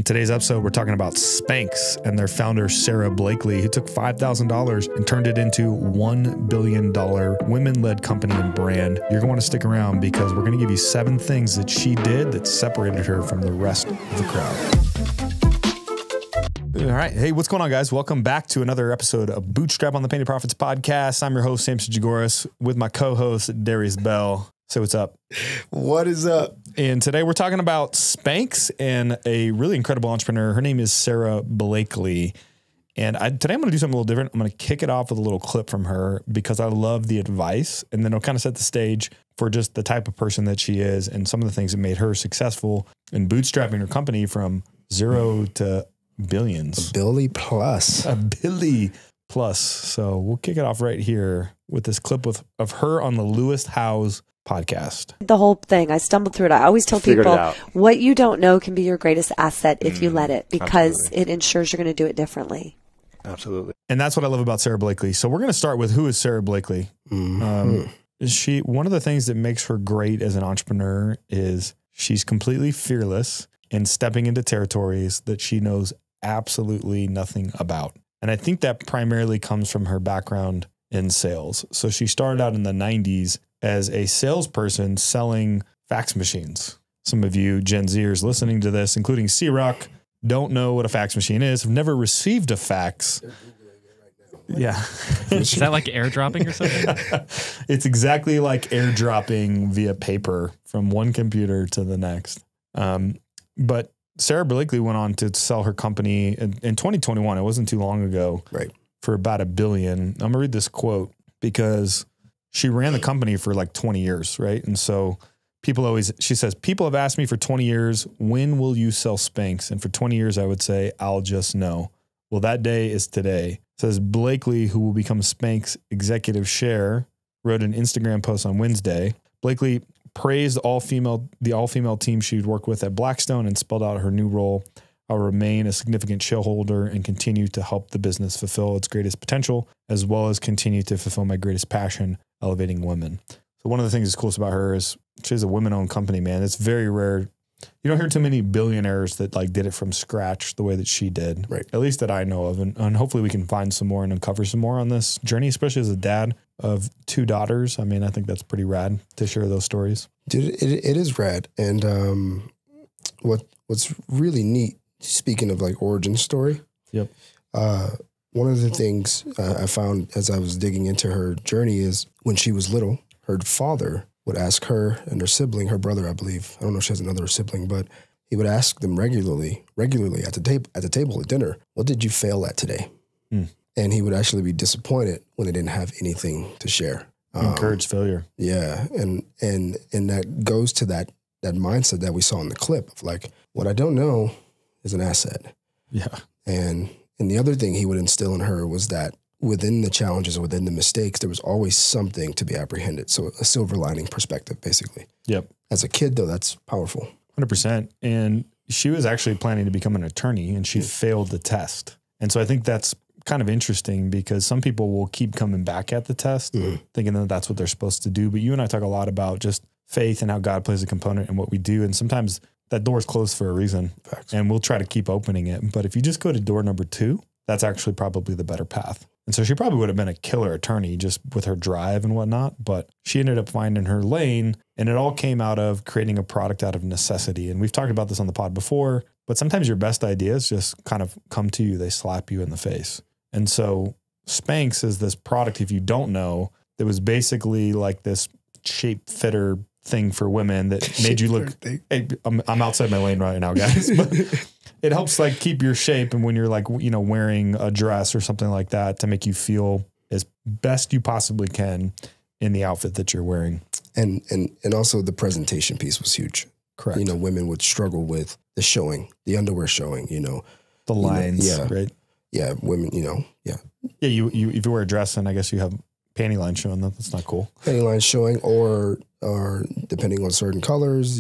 In today's episode, we're talking about Spanx and their founder, Sara Blakely, who took $5,000 and turned it into $1 billion women-led company and brand. You're going to want to stick around because we're going to give you 7 things that she did that separated her from the rest of the crowd. All right. Hey, what's going on, guys? Welcome back to another episode of Bootstrap on the Painted Profits podcast. I'm your host, Samson Jagoras, with my co-host, Darius Bell. Say what's up. What is up? And today we're talking about Spanx and a really incredible entrepreneur. Her name is Sara Blakely. And today I'm going to do something a little different. I'm going to kick it off with a little clip from her because I love the advice. And then it'll kind of set the stage for just the type of person that she is and some of the things that made her successful in bootstrapping her company from zero to billions. A Billy plus. A Billy plus. So we'll kick it off right here with this clip of her on the Lewis Howes podcast. The whole thing, I stumbled through it. I always tell people what you don't know can be your greatest asset if you let it, because it ensures you're going to do it differently. Absolutely. And that's what I love about Sara Blakely. So we're going to start with, who is Sara Blakely? One of the things that makes her great as an entrepreneur is she's completely fearless in stepping into territories that she knows absolutely nothing about. And I think that primarily comes from her background in sales. So she started out in the 90s as a salesperson selling fax machines. Some of you Gen Zers listening to this, including C-Rock, don't know what a fax machine is, have never received a fax. Yeah. Is that like airdropping or something? It's exactly like airdropping via paper from one computer to the next. But Sara Blakely went on to sell her company in 2021. It wasn't too long ago. Right. For about $1 billion. I'm going to read this quote because she ran the company for like 20 years, right? And so she says, people have asked me for 20 years, when will you sell Spanx? And for 20 years, I would say, I'll just know. Well, that day is today. Says Blakely, who will become Spanx executive chair, wrote an Instagram post on Wednesday. Blakely praised the all-female team she'd worked with at Blackstone and spelled out her new role. I'll remain a significant shareholder and continue to help the business fulfill its greatest potential, as well as continue to fulfill my greatest passion, elevating women. So one of the things that's coolest about her is she has a women-owned company, man. It's very rare. You don't hear too many billionaires that like did it from scratch the way that she did, right? At least that I know of. And hopefully we can find some more and uncover some more on this journey, especially as a dad of 2 daughters. I mean, I think that's pretty rad to share those stories. Dude, it is rad. And what's really neat, speaking of like origin story. Yep. One of the things I found as I was digging into her journey is when she was little, her father would ask her and her sibling, her brother, I believe. I don't know if she has another sibling, but he would ask them regularly at the table at dinner, what did you fail at today? And he would actually be disappointed when they didn't have anything to share. Encourage failure. Yeah. And that goes to that mindset that we saw in the clip of like, what I don't know is an asset. Yeah. And the other thing he would instill in her was that within the challenges or within the mistakes, there was always something to be apprehended. So a silver lining perspective, basically. Yep. As a kid, though, that's powerful. 100%. And she was actually planning to become an attorney and she failed the test. And so I think that's kind of interesting because some people will keep coming back at the test thinking that that's what they're supposed to do. But you and I talk a lot about just faith and how God plays a component in what we do. And sometimes that door is closed for a reason. Facts. And we'll try to keep opening it. But if you just go to door number 2, that's actually probably the better path. And so she probably would have been a killer attorney just with her drive and whatnot, but she ended up finding her lane, and it all came out of creating a product out of necessity. And we've talked about this on the pod before, but sometimes your best ideas just kind of come to you. They slap you in the face. And so Spanx is this product, if you don't know, that was basically like this shape fitter thing for women that made you look, hey, I'm outside my lane right now, guys, but it helps like keep your shape. And when you're like, wearing a dress or something like that to make you feel as best you possibly can in the outfit that you're wearing. And also the presentation piece was huge. Correct. Women would struggle with the underwear showing, the lines, right? Yeah. Women, yeah. Yeah. You if you wear a dress and I guess you have panty lines showing, that's not cool. Panty lines showing or depending on certain colors,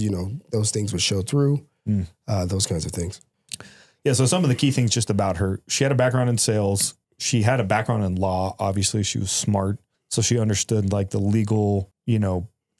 those things would show through, those kinds of things. Yeah. So some of the key things just about her, she had a background in sales. She had a background in law. Obviously she was smart. So she understood like the legal,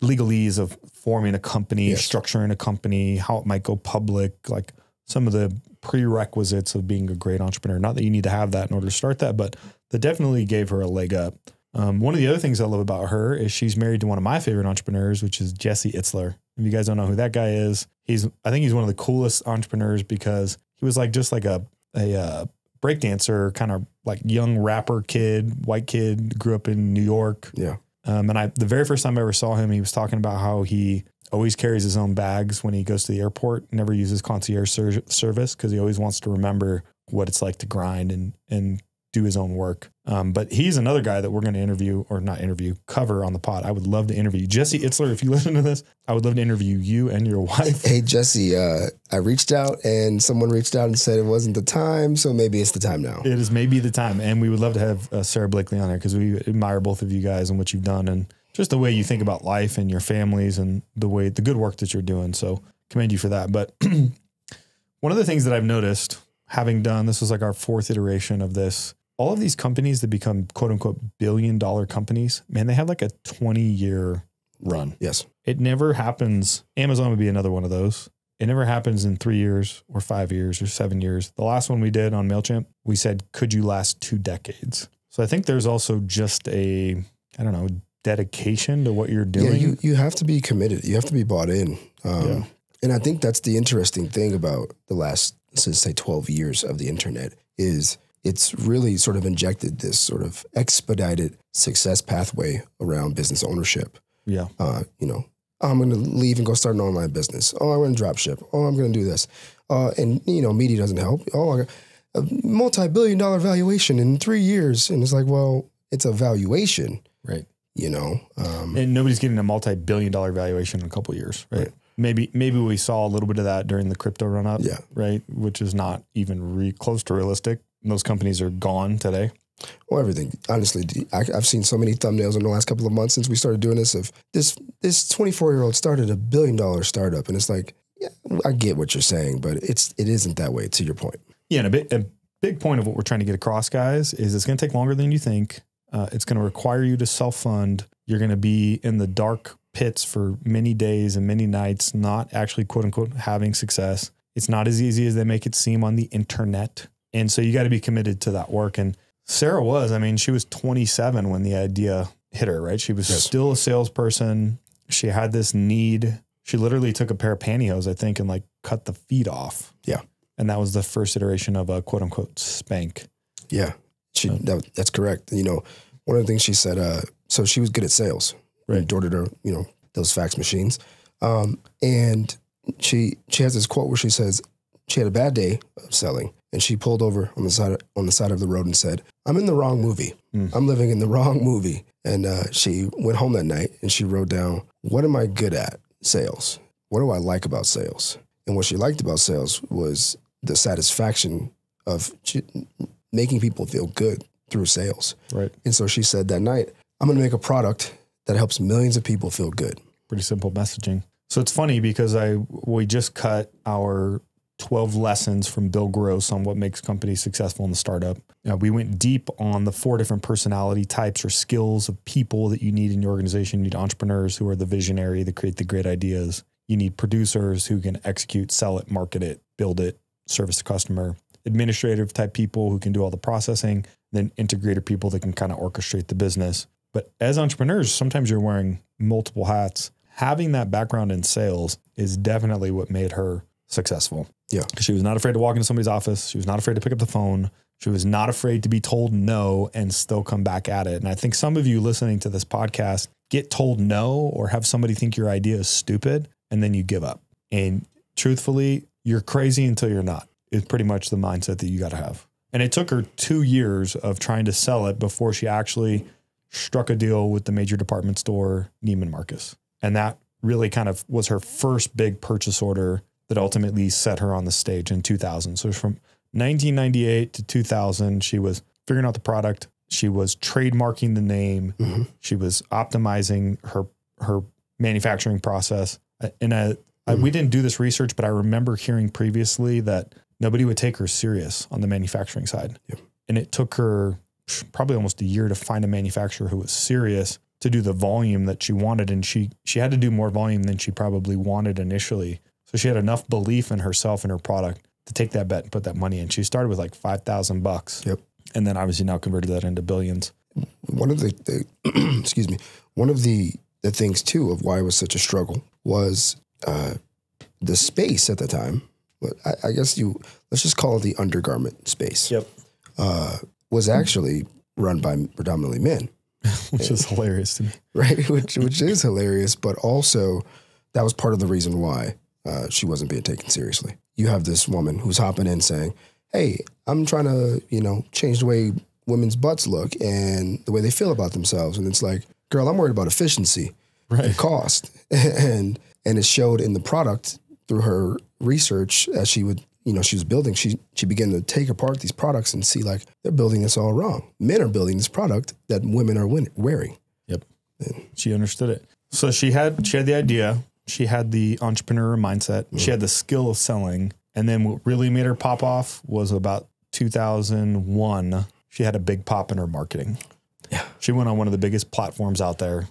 legalese of forming a company, structuring a company, how it might go public, like some of the prerequisites of being a great entrepreneur. Not that you need to have that in order to start that, but that definitely gave her a leg up. One of the other things I love about her is she's married to one of my favorite entrepreneurs, which is Jesse Itler. If you guys don't know who that guy is, I think he's one of the coolest entrepreneurs because he was like just like a breakdancer, kind of like young rapper kid, white kid, grew up in New York. Yeah. And the very first time I ever saw him, he was talking about how he always carries his own bags when he goes to the airport, never uses concierge service because he always wants to remember what it's like to grind and do his own work. But he's another guy that we're going to cover on the pod. I would love to interview Jesse Itler. If you listen to this, I would love to interview you and your wife. Hey, Jesse, I reached out and someone reached out and said it wasn't the time. So maybe it's the time now. It is maybe the time. And we would love to have Sarah Blakely on there because we admire both of you guys and what you've done and just the way you think about the and your families and the good work that you're doing. So commend you for that. But one of the things that I've noticed having done, this was like our 4th iteration of this, all of these companies that become quote unquote $1 billion companies, man, they have like a 20-year run. Yes. It never happens. Amazon would be another one of those. It never happens in 3 years or 5 years or 7 years. The last one we did on MailChimp, we said, could you last 2 decades? So I think there's also just dedication to what you're doing. Yeah, you have to be committed. You have to be bought in. And I think that's the interesting thing about the last, let's say 12 years of the internet is it's really sort of injected this sort of expedited success pathway around business ownership. Yeah. I'm going to leave and go start an online business. Oh, I'm going to drop ship. Oh, I'm going to do this. And media doesn't help. Oh, I got a multi-billion-dollar valuation in 3 years. And it's like, well, it's a valuation. Right. And nobody's getting a multi-billion-dollar valuation in a couple of years, right? Maybe we saw a little bit of that during the crypto run-up, right? Which is not even close to realistic. Those companies are gone today. Well, everything. Honestly, I've seen so many thumbnails in the last couple of months since we started doing this of this 24-year-old started a $1 billion startup. And it's like, yeah, I get what you're saying, but it isn't that way, to your point. Yeah, and a big point of what we're trying to get across, guys, is it's going to take longer than you think. It's going to require you to self-fund. You're going to be in the dark pits for many days and many nights, not actually, quote unquote, having success. It's not as easy as they make it seem on the internet. And so you got to be committed to that work. And Sarah she was 27 when the idea hit her, right? She was still a salesperson. She had this need. She literally took a pair of pantyhose, I think, and like cut the feet off. Yeah. And that was the first iteration of a quote unquote spank. Yeah. That's correct. One of the things she said, so she was good at sales, right? Door-to-door, those fax machines. And she has this quote where she says she had a bad day of selling and she pulled over on the side of the road and said, I'm in the wrong movie. I'm living in the wrong movie. And she went home that night and she wrote down, what am I good at? Sales. What do I like about sales? And what she liked about sales was the satisfaction of making people feel good through sales. Right. And so she said that night, I'm going to make a product that helps millions of people feel good. Pretty simple messaging. So it's funny because we just cut our 12 lessons from Bill Gross on what makes companies successful in the startup. We went deep on the 4 different personality types or skills of people that you need in your organization. You need entrepreneurs who are the visionary, that create the great ideas. You need producers who can execute, sell it, market it, build it, service the customer. Administrative type people who can do all the processing, then integrator people that can kind of orchestrate the business. But as entrepreneurs, sometimes you're wearing multiple hats. Having that background in sales is definitely what made her successful. Yeah. She was not afraid to walk into somebody's office. She was not afraid to pick up the phone. She was not afraid to be told no and still come back at it. And I think some of you listening to this podcast get told no or have somebody think your idea is stupid and then you give up. And truthfully, you're crazy until you're not. Is pretty much the mindset that you got to have. And it took her 2 years of trying to sell it before she actually struck a deal with the major department store, Neiman Marcus. And that really kind of was her first big purchase order that ultimately set her on the stage in 2000. So from 1998 to 2000, she was figuring out the product. She was trademarking the name. Mm-hmm. She was optimizing her manufacturing process. We didn't do this research, but I remember hearing previously that nobody would take her serious on the manufacturing side. Yep. And it took her probably almost a year to find a manufacturer who was serious to do the volume that she wanted. And she had to do more volume than she probably wanted initially. So she had enough belief in herself and her product to take that bet and put that money in. She started with like $5,000. Yep. And then obviously now converted that into billions. One of the excuse me, one of the things too of why it was such a struggle was the space at the time. I guess let's just call it the undergarment space. Yep. Was actually run by predominantly men. Which is hilarious to me. Right? Which is hilarious, but also that was part of the reason why she wasn't being taken seriously. You have this woman who's hopping in saying, hey, I'm trying to, change the way women's butts look and the way they feel about themselves. And it's like, girl, I'm worried about efficiency and cost. And it showed in the product through her research as she would, she was building, she began to take apart these products and see like, they're building this all wrong. Men are building this product that women are wearing. Yep. And she understood it. So she had the idea. She had the entrepreneur mindset. She had the skill of selling. And then what really made her pop off was about 2001. She had a big pop in her marketing. Yeah. She went on one of the biggest platforms out there.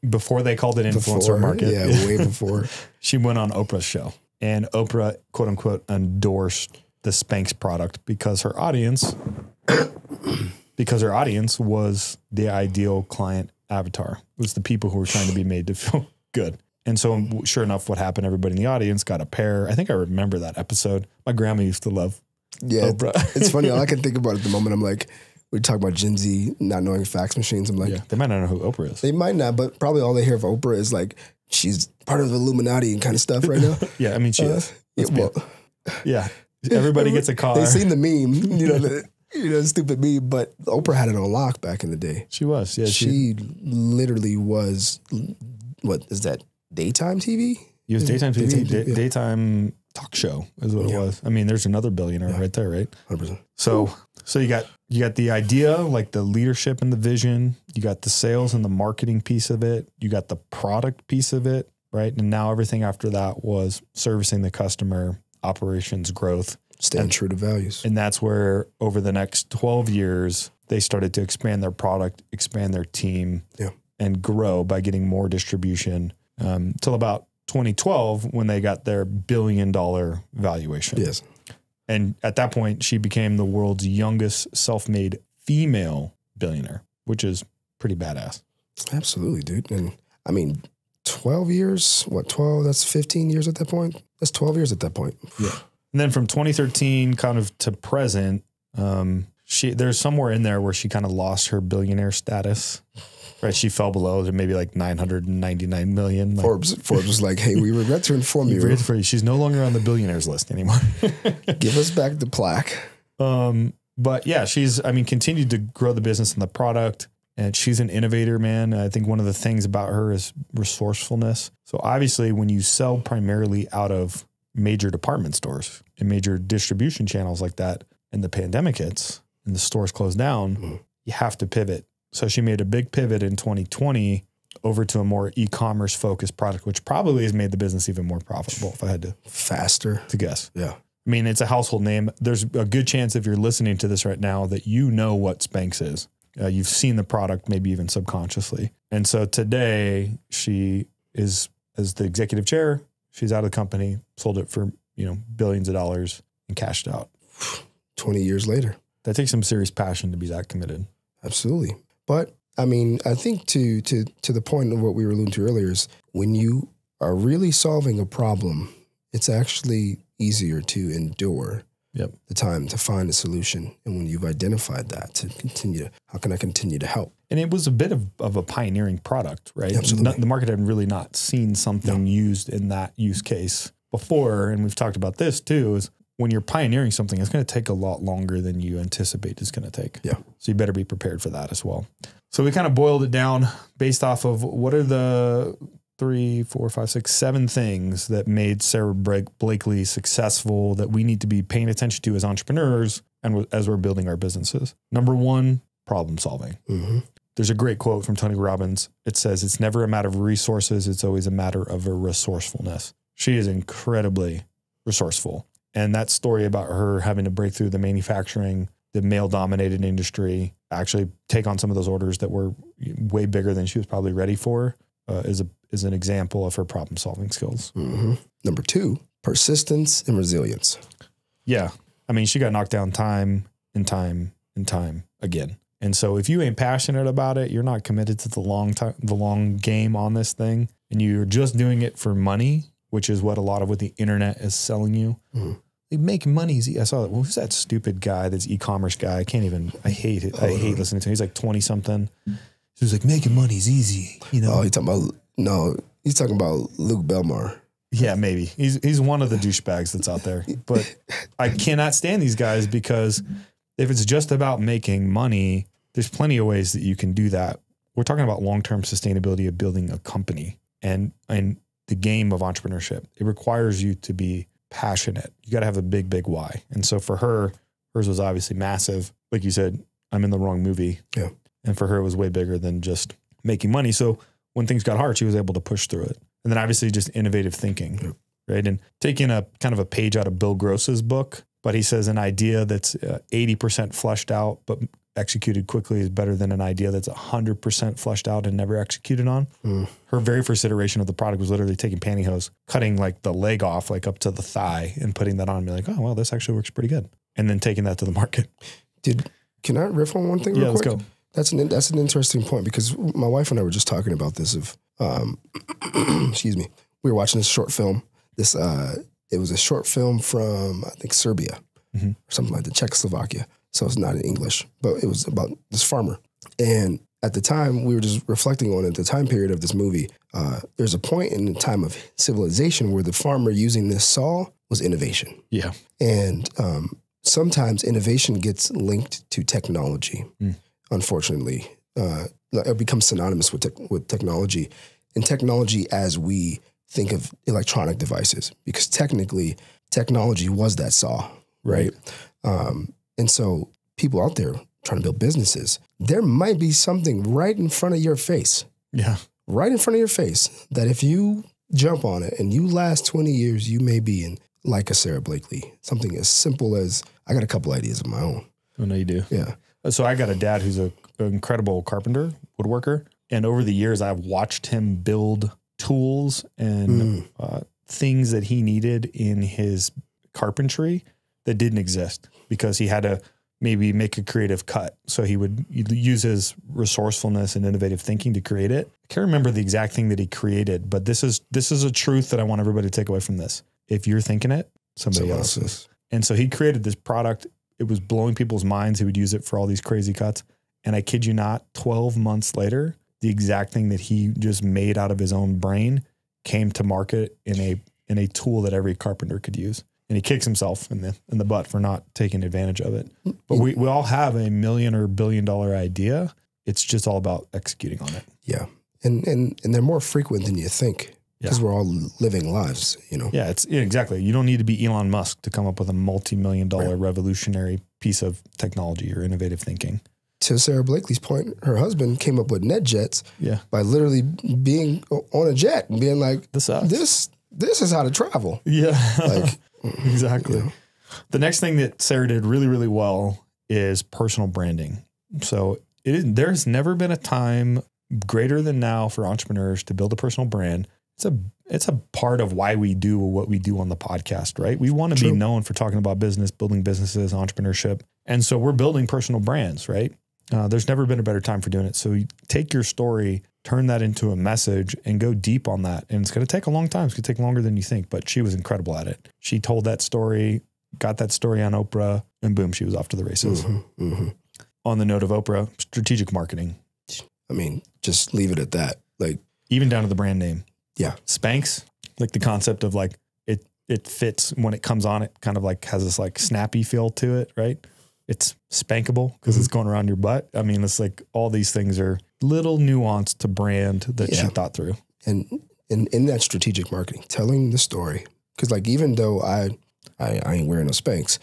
Before they called it influencer market. Yeah, way before. She went on Oprah's show. And Oprah, quote unquote, endorsed the Spanx product because her audience was the ideal client avatar. It was the people who were trying to be made to feel good. And so sure enough, what happened, everybody in the audience got a pair. I think I remember that episode. My grandma used to love Oprah. It's funny. All I can think about at the moment, I'm like, we talk about Gen Z not knowing fax machines. I'm like, they might not know who Oprah is. They might not, but probably all they hear of Oprah is like, she's part of the Illuminati and kind of stuff right now. Yeah, I mean, she is. Everybody gets a car. They've seen the meme, stupid meme, but Oprah had it on lock back in the day. She was. Yeah, she literally was, what is that, daytime TV? It was daytime TV, daytime talk show is what it was. I mean, there's another billionaire right there, right? 100%. So you got the idea, like the leadership and the vision. You got the sales and the marketing piece of it. You got the product piece of it, right? And now everything after that was servicing the customer, operations, growth. Staying true to values. And that's where over the next 12 years, they started to expand their product, expand their team, and grow by getting more distribution till about 2012 when they got their $1 billion valuation. Yes. And at that point, she became the world's youngest self-made female billionaire, which is pretty badass. Absolutely, dude. And I mean, 12 years, what, 12? That's 15 years at that point. That's 12 years at that point. Yeah. And then from 2013 kind of to present, there's somewhere in there where she kind of lost her billionaire status. Right, she fell below to maybe like 999 million. Like, Forbes was like, "Hey, we regret to inform you, she's no longer on the billionaires list anymore. Give us back the plaque." But yeah, she's continued to grow the business and the product, and she's an innovator, man. I think one of the things about her is resourcefulness. So obviously, when you sell primarily out of major department stores and major distribution channels like that, and the pandemic hits and the stores close down, you have to pivot. So she made a big pivot in 2020 over to a more e-commerce focused product, which probably has made the business even more profitable if I had to faster to guess. Yeah. I mean, it's a household name. There's a good chance if you're listening to this right now that you know what Spanx is. You've seen the product, maybe even subconsciously. And so today she is, as the executive chair, she's out of the company, sold it for, billions of dollars and cashed out. 20 years later. That takes some serious passion to be that committed. Absolutely. But I mean, I think to the point of what we were alluding to earlier is when you are really solving a problem, it's actually easier to endure the time to find a solution. And when you've identified that, to continue, how can I continue to help? And it was a bit of a pioneering product, right? Absolutely. The market had really not seen something used in that use case before. And we've talked about this too, is when you're pioneering something, it's going to take a lot longer than you anticipate it's going to take. Yeah. So you better be prepared for that as well. So we kind of boiled it down based off of what are the 3, 4, 5, 6, 7 things that made Sarah Blakely successful that we need to be paying attention to as entrepreneurs and as we're building our businesses. Number 1, problem solving. Mm-hmm. There's a great quote from Tony Robbins. It says, "It's never a matter of resources. It's always a matter of a resourcefulness." She is incredibly resourceful. And that story about her having to break through the manufacturing, the male-dominated industry, actually take on some of those orders that were way bigger than she was probably ready for, is an example of her problem-solving skills. Mm-hmm. Number 2, persistence and resilience. Yeah. I mean, she got knocked down time and time and time again. And so if you ain't passionate about it, you're not committed to the long game on this thing, and you're just doing it for money, which is what a lot of what the internet is selling you. Like, making money is easy. I saw that. Who's that stupid guy? That's e-commerce guy. I hate it. I hate listening to him. He's like 20 something. He's like, making money is easy. You know? Oh, he's talking about Luke Belmar. Yeah, maybe. He's one of the douchebags that's out there. But I cannot stand these guys, because if it's just about making money, there's plenty of ways that you can do that. We're talking about long-term sustainability of building a company and the game of entrepreneurship. It requires you to be passionate. You got to have a big, big why. And so for her, hers was obviously massive. Like you said, I'm in the wrong movie. Yeah. And for her, it was way bigger than just making money. So when things got hard, she was able to push through it. And then obviously just innovative thinking, right? And taking a kind of a page out of Bill Gross's book, but he says an idea that's 80% fleshed out, but executed quickly is better than an idea that's 100% fleshed out and never executed on. Her very first iteration of the product was literally taking pantyhose, cutting like the leg off, like up to the thigh, and putting that on and be like, oh, well, this actually works pretty good. And then taking that to the market. Can I riff on one thing real quick? Let's go. That's an interesting point, because my wife and I were just talking about this excuse me. We were watching this short film. It was a short film from, I think, Serbia or something like that, Czechoslovakia. So it's not in English, but it was about this farmer. And at the time, we were just reflecting on it, the time period of this movie. There's a point in the time of civilization where the farmer using this saw was innovation. Yeah. And sometimes innovation gets linked to technology. Unfortunately, it becomes synonymous with technology, and technology as we think of electronic devices, because technically technology was that saw, right? And so people out there trying to build businesses, there might be something right in front of your face. Yeah. Right in front of your face that if you jump on it and you last 20 years, you may be in like a Sarah Blakely, something as simple as, I got a couple ideas of my own. Oh, no, you do. Yeah. So I got a dad who's an incredible carpenter, woodworker. And over the years, I've watched him build tools and things that he needed in his carpentry that didn't exist, because he had to maybe make a creative cut. So he would use his resourcefulness and innovative thinking to create it. I can't remember the exact thing that he created, but this is a truth that I want everybody to take away from this. If you're thinking it, somebody else is. And so he created this product. It was blowing people's minds. He would use it for all these crazy cuts. And I kid you not, 12 months later, the exact thing that he just made out of his own brain came to market in a tool that every carpenter could use. And he kicks himself in the butt for not taking advantage of it. But we all have $1 million or $1 billion idea. It's just all about executing on it. Yeah. And they're more frequent than you think, because we're all living lives, you know? Yeah, exactly. You don't need to be Elon Musk to come up with a multi-million-dollar revolutionary piece of technology or innovative thinking. To Sarah Blakely's point, her husband came up with NetJets by literally being on a jet and being like, this is how to travel. Yeah. Like, exactly. You know. The next thing that Sarah did really, really well is personal branding. So there's never been a time greater than now for entrepreneurs to build a personal brand. It's a part of why we do what we do on the podcast, right? We want to be known for talking about business, building businesses, entrepreneurship. And so we're building personal brands, right? There's never been a better time for doing it. So you take your story, turn that into a message, and go deep on that. And it's going to take a long time. It's going to take longer than you think, but she was incredible at it. She told that story, got that story on Oprah, and boom, she was off to the races. On the note of Oprah, strategic marketing. I mean, just leave it at that. Like, even down to the brand name. Yeah. Spanx, like the concept of like, it fits when it comes on, it kind of like has this like snappy feel to it, right? It's spankable because it's going around your butt. I mean, it's like all these things are little nuance to brand that she thought through. And in that strategic marketing, telling the story, because like, even though I ain't wearing no Spanx,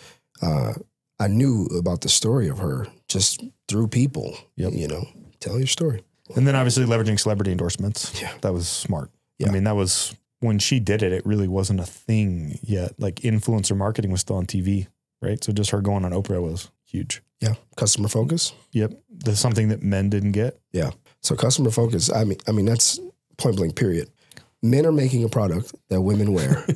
I knew about the story of her just through people, you know, tell your story. And then obviously leveraging celebrity endorsements. Yeah. That was smart. Yeah. I mean, that was when she did it, it really wasn't a thing yet. Like influencer marketing was still on TV, right? So just her going on Oprah was huge. Yeah. Customer focus. Yep. That's something that men didn't get. Yeah. So customer focus, I mean, that's point blank period. Men are making a product that women wear.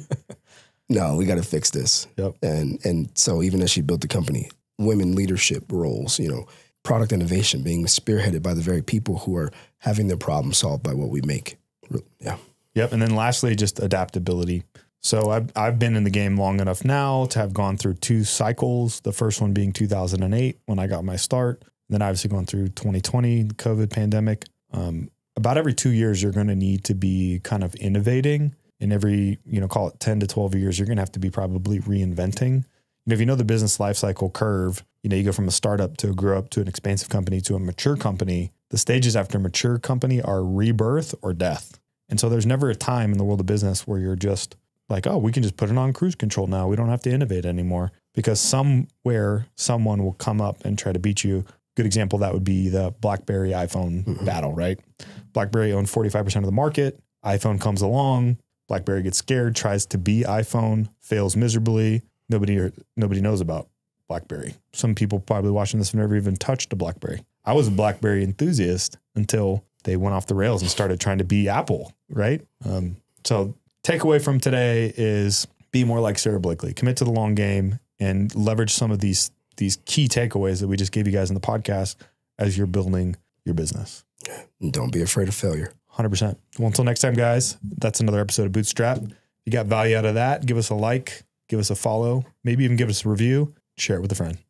no, we got to fix this. Yep. And so even as she built the company, women leadership roles, you know, product innovation being spearheaded by the very people who are having their problem solved by what we make. Yeah. Yep. And then lastly, just adaptability. So I've been in the game long enough now to have gone through 2 cycles. The first one being 2008 when I got my start. Then obviously going through 2020, the COVID pandemic. About every 2 years, you're going to need to be kind of innovating. And every, call it 10 to 12 years, you're going to have to be probably reinventing. If you know the business life cycle curve, you go from a startup to grow up to an expansive company to a mature company. The stages after a mature company are rebirth or death. And so there's never a time in the world of business where you're just like, oh, we can just put it on cruise control now. We don't have to innovate anymore, because somewhere someone will come up and try to beat you. Good example, that would be the BlackBerry iPhone battle, right? BlackBerry owned 45% of the market. iPhone comes along. BlackBerry gets scared, tries to be iPhone, fails miserably. Nobody knows about BlackBerry. Some people probably watching this have never even touched a BlackBerry. I was a BlackBerry enthusiast until they went off the rails and started trying to be Apple, right? So takeaway from today is be more like Sarah Blakeley. Commit to the long game and leverage some of these key takeaways that we just gave you guys in the podcast as you're building your business. And don't be afraid of failure. 100%. Well, until next time, guys, that's another episode of Bootstrap. If you got value out of that, give us a like, give us a follow, maybe even give us a review, share it with a friend.